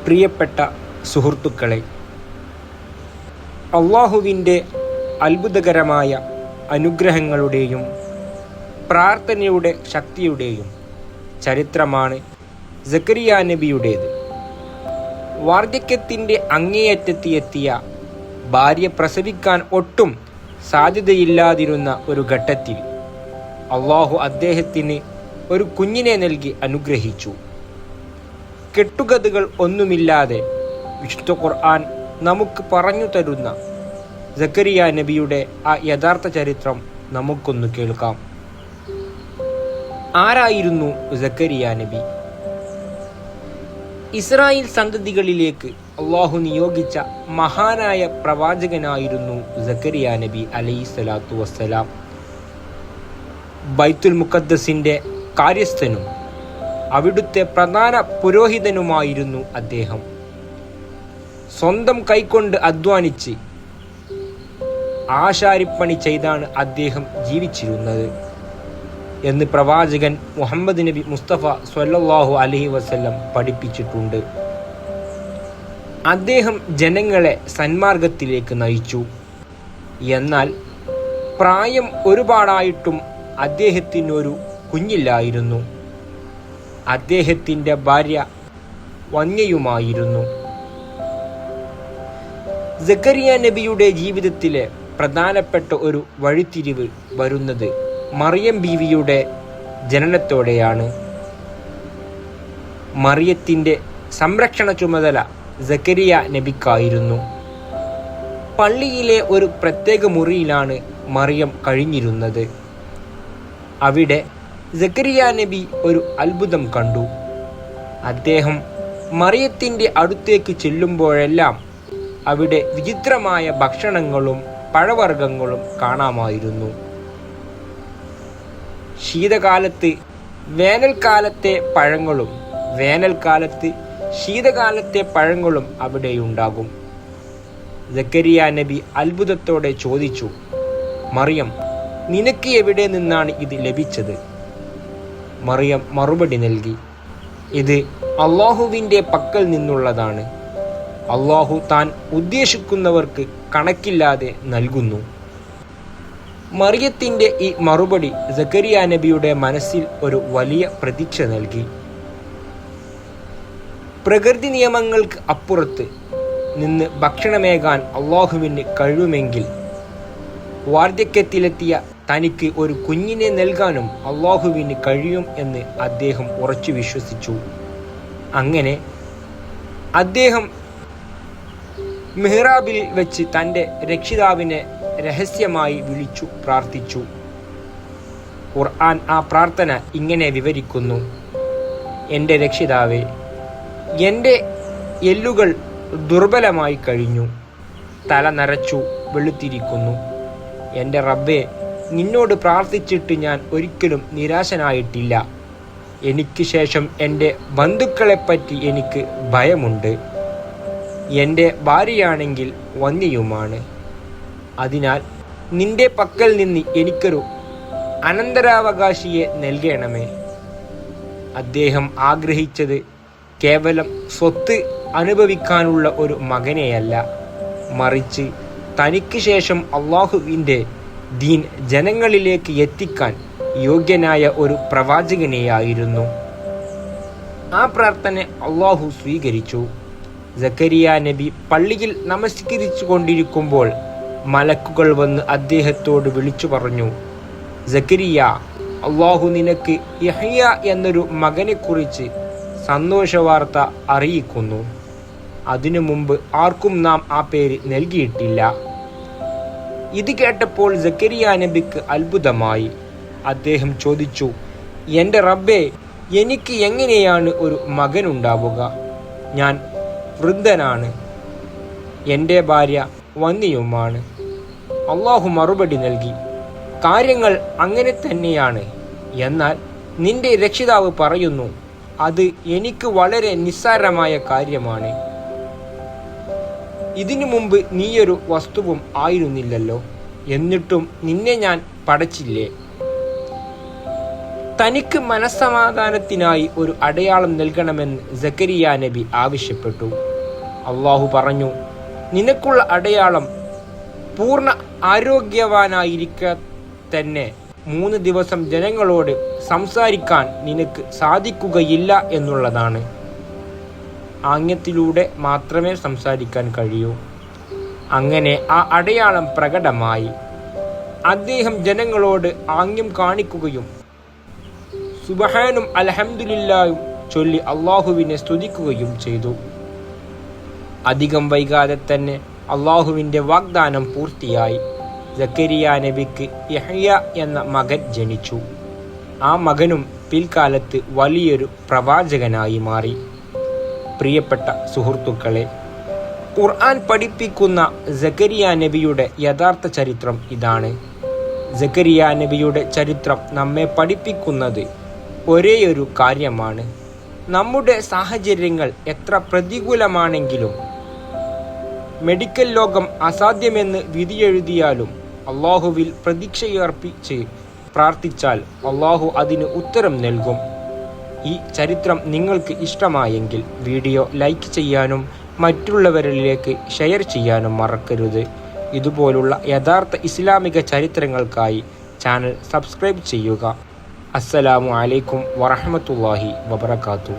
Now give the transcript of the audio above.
പ്രിയപ്പെട്ട സുഹൃത്തുക്കളെ, അള്ളാഹുവിൻ്റെ അത്ഭുതകരമായ അനുഗ്രഹങ്ങളുടെയും പ്രാർത്ഥനയുടെ ശക്തിയുടെയും ചരിത്രമാണ് സക്കരിയ നബിയുടേത്. വാർദ്ധക്യത്തിൻ്റെ അങ്ങേയറ്റത്തെത്തിയ ഭാര്യ പ്രസവിക്കാൻ ഒട്ടും സാധ്യതയില്ലാതിരുന്ന ഒരു ഘട്ടത്തിൽ അള്ളാഹു അദ്ദേഹത്തിന് ഒരു കുഞ്ഞിനെ നൽകി അനുഗ്രഹിച്ചു. കെട്ടുകഥകൾ ഒന്നുമില്ലാതെ വിശുദ്ധ ഖുർആൻ നമുക്ക് പറഞ്ഞു തരുന്ന സക്കരിയ നബിയുടെ ആ യഥാർത്ഥ ചരിത്രം നമുക്കൊന്ന് കേൾക്കാം. ആരായിരുന്നു സക്കരിയ നബി? ഇസ്രായേൽ സന്തതികളിലേക്ക് അള്ളാഹു നിയോഗിച്ച മഹാനായ പ്രവാചകനായിരുന്നു സക്കരിയ നബി അലൈഹിസ്സലാത്തു വസ്സലാം. ബൈത്തുൽ മുഖദ്ദസിൻ്റെ കാര്യസ്ഥനും അവിടുത്തെ പ്രധാന പുരോഹിതനുമായിരുന്നു അദ്ദേഹം. സ്വന്തം കൈകൊണ്ട് അധ്വാനിച്ച് ആശാരിപ്പണി ചെയ്താണ് അദ്ദേഹം ജീവിച്ചിരുന്നത് എന്ന് പ്രവാചകൻ മുഹമ്മദ് നബി മുസ്തഫ സ്വല്ലല്ലാഹു അലൈഹി വസല്ലം പഠിപ്പിച്ചിട്ടുണ്ട്. അദ്ദേഹം ജനങ്ങളെ സന്മാർഗത്തിലേക്ക് നയിച്ചു. എന്നാൽ പ്രായം ഒരുപാടായിട്ടും അദ്ദേഹത്തിനൊരു കുഞ്ഞില്ലായിരുന്നു. അദ്ദേഹത്തിൻ്റെ ഭാര്യ വന്യയുമായിരുന്നു. സക്കരിയ നബിയുടെ ജീവിതത്തിലെ പ്രധാനപ്പെട്ട ഒരു വഴിത്തിരിവ് വരുന്നത് മറിയം ബീവിയുടെ ജനനത്തോടെയാണ്. മറിയത്തിൻ്റെ സംരക്ഷണ ചുമതല സക്കരിയ നബിക്കായിരുന്നു. പള്ളിയിലെ ഒരു പ്രത്യേക മുറിയിലാണ് മറിയം കഴിഞ്ഞിരുന്നത്. അവിടെ സക്കരിയ നബി ഒരു അത്ഭുതം കണ്ടു. അദ്ദേഹം മറിയത്തിൻ്റെ അടുത്തേക്ക് ചെല്ലുമ്പോഴെല്ലാം അവിടെ വിചിത്രമായ ഭക്ഷണങ്ങളും പഴവർഗ്ഗങ്ങളും കാണാമായിരുന്നു. ശീതകാലത്ത് വേനൽക്കാലത്തെ പഴങ്ങളും വേനൽക്കാലത്ത് ശീതകാലത്തെ പഴങ്ങളും അവിടെയുണ്ടാകും. സക്കരിയ നബി അത്ഭുതത്തോടെ ചോദിച്ചു, മറിയം, നിനക്ക് എവിടെ നിന്നാണ് ഇത് ലഭിച്ചത്? മറിയം മറുപടി നൽകി, ഇത് അള്ളാഹുവിൻ്റെ പക്കൽ നിന്നുള്ളതാണ്. അള്ളാഹു താൻ ഉദ്ദേശിക്കുന്നവർക്ക് കണക്കില്ലാതെ നൽകുന്നു. മറിയത്തിൻ്റെ ഈ മറുപടി സക്കരിയ നബിയുടെ മനസ്സിൽ ഒരു വലിയ പ്രതീക്ഷ നൽകി. പ്രകൃതി നിയമങ്ങൾക്ക് അപ്പുറത്ത് നിന്ന് ഭക്ഷണമേകാൻ അള്ളാഹുവിന് കഴിയുമെങ്കിൽ വാർദ്ധക്യത്തിലെത്തിയ തനിക്ക് ഒരു കുഞ്ഞിനെ നൽകാനും അള്ളാഹുവിന് കഴിയും എന്ന് അദ്ദേഹം ഉറച്ചു വിശ്വസിച്ചു. അങ്ങനെ അദ്ദേഹം മിഹ്റാബിൽ വെച്ച് തൻ്റെ രക്ഷിതാവിനെ രഹസ്യമായി വിളിച്ചു പ്രാർത്ഥിച്ചു. ഖുർആൻ ആ പ്രാർത്ഥന ഇങ്ങനെ വിവരിക്കുന്നു: എൻ്റെ രക്ഷിതാവേ, എൻ്റെ എല്ലുകൾ ദുർബലമായി കഴിഞ്ഞു, തല നരച്ചു വെളുത്തിരിക്കുന്നു. എൻ്റെ റബ്ബേ, നിന്നോട് പ്രാർത്ഥിച്ചിട്ട് ഞാൻ ഒരിക്കലും നിരാശനായിട്ടില്ല. എനിക്ക് ശേഷം എൻ്റെ ബന്ധുക്കളെപ്പറ്റി എനിക്ക് ഭയമുണ്ട്. എൻ്റെ ഭാര്യയാണെങ്കിൽ വന്യയുമാണ്. അതിനാൽ നിന്റെ പക്കൽ നിന്ന് എനിക്കൊരു അനന്തരാവകാശിയെ നൽകണമേ. അദ്ദേഹം ആഗ്രഹിച്ചത് കേവലം സ്വത്ത് അനുഭവിക്കാനുള്ള ഒരു മകനെയല്ല, മറിച്ച് തനിക്ക് ശേഷം അള്ളാഹുവിൻ്റെ ദീൻ ജനങ്ങളിലേക്ക് എത്തിക്കാൻ യോഗ്യനായ ഒരു പ്രവാചകനെയായിരുന്നു. ആ പ്രാർത്ഥന അള്ളാഹു സ്വീകരിച്ചു. സക്കരിയ നബി പള്ളിയിൽ നമസ്കരിച്ചു കൊണ്ടിരിക്കുമ്പോൾ മലക്കുകൾ വന്ന് അദ്ദേഹത്തോട് വിളിച്ചു പറഞ്ഞു, സക്കരിയ, അള്ളാഹു നിനക്ക് യഹ്യ എന്നൊരു മകനെക്കുറിച്ച് സന്തോഷവാർത്ത അറിയിക്കുന്നു. അതിനു മുമ്പ് ആർക്കും നാം ആ പേര് നൽകിയിട്ടില്ല. ഇത് കേട്ടപ്പോൾ സക്കരിയ നബിക്ക് അത്ഭുതമായി. അദ്ദേഹം ചോദിച്ചു, എൻ്റെ റബ്ബേ, എനിക്ക് എങ്ങനെയാണ് ഒരു മകനുണ്ടാവുക? ഞാൻ വൃദ്ധനാണ്, എൻ്റെ ഭാര്യ വന്യയുമാണ്. അള്ളാഹു മറുപടി നൽകി, കാര്യങ്ങൾ അങ്ങനെ തന്നെയാണ്. എന്നാൽ നിന്റെ രക്ഷിതാവ് പറയുന്നു, അത് എനിക്ക് വളരെ നിസ്സാരമായ കാര്യമാണ്. ഇതിനു മുമ്പ് നീയൊരു വസ്തുവും ആയിരുന്നില്ലല്ലോ, എന്നിട്ടും നിന്നെ ഞാൻ പടച്ചില്ലേ? തനിക്ക് മനസ്സമാധാനത്തിനായി ഒരു അടയാളം നൽകണമെന്ന് സക്കരിയ നബി ആവശ്യപ്പെട്ടു. അള്ളാഹു പറഞ്ഞു, നിനക്കുള്ള അടയാളം പൂർണ്ണ ആരോഗ്യവാനായിരിക്കെ തന്നെ 3 ദിവസം ജനങ്ങളോട് സംസാരിക്കാൻ നിനക്ക് സാധിക്കുകയില്ല എന്നുള്ളതാണ്. ആംഗ്യത്തിലൂടെ മാത്രമേ സംസാരിക്കാൻ കഴിയൂ. അങ്ങനെ ആ അടയാളം പ്രകടമായി. അദ്ദേഹം ജനങ്ങളോട് ആംഗ്യം കാണിക്കുകയും സുബ്ഹാനും അൽഹംദുലില്ലാഹും ചൊല്ലി അള്ളാഹുവിനെ സ്തുതിക്കുകയും ചെയ്തു. അധികം വൈകാതെ തന്നെ അള്ളാഹുവിൻ്റെ വാഗ്ദാനം പൂർത്തിയായി. സക്കരിയ നബിക്ക് യഹ്യ എന്ന മകൻ ജനിച്ചു. ആ മകനും പിൽക്കാലത്ത് വലിയൊരു പ്രവാചകനായി മാറി. പ്രിയപ്പെട്ട സുഹൃത്തുക്കളെ, ഖുർആൻ പഠിപ്പിക്കുന്ന സക്കരിയ നബിയുടെ യഥാർത്ഥ ചരിത്രം ഇതാണ്. സക്കരിയ നബിയുടെ ചരിത്രം നമ്മെ പഠിപ്പിക്കുന്നത് ഒരേയൊരു കാര്യമാണ്. നമ്മുടെ സാഹചര്യങ്ങൾ എത്ര പ്രതികൂലമാണെങ്കിലും, മെഡിക്കൽ ലോകം അസാധ്യമെന്ന് വിധിയെഴുതിയാലും അള്ളാഹുവിൽ പ്രതീക്ഷയർപ്പിച്ച് പ്രാർത്ഥിച്ചാൽ അള്ളാഹു അതിന് ഉത്തരം നൽകും. ഈ ചരിത്രം നിങ്ങൾക്ക് ഇഷ്ടമായെങ്കിൽ വീഡിയോ ലൈക്ക് ചെയ്യാനും മറ്റുള്ളവരിലേക്ക് ഷെയർ ചെയ്യാനും മറക്കരുത്. ഇതുപോലുള്ള യഥാർത്ഥ ഇസ്ലാമിക ചരിത്രങ്ങൾക്കായി ചാനൽ സബ്സ്ക്രൈബ് ചെയ്യുക. അസ്സലാമു അലൈക്കും വറഹ്മത്തുള്ളാഹി വബറകാതുഹു.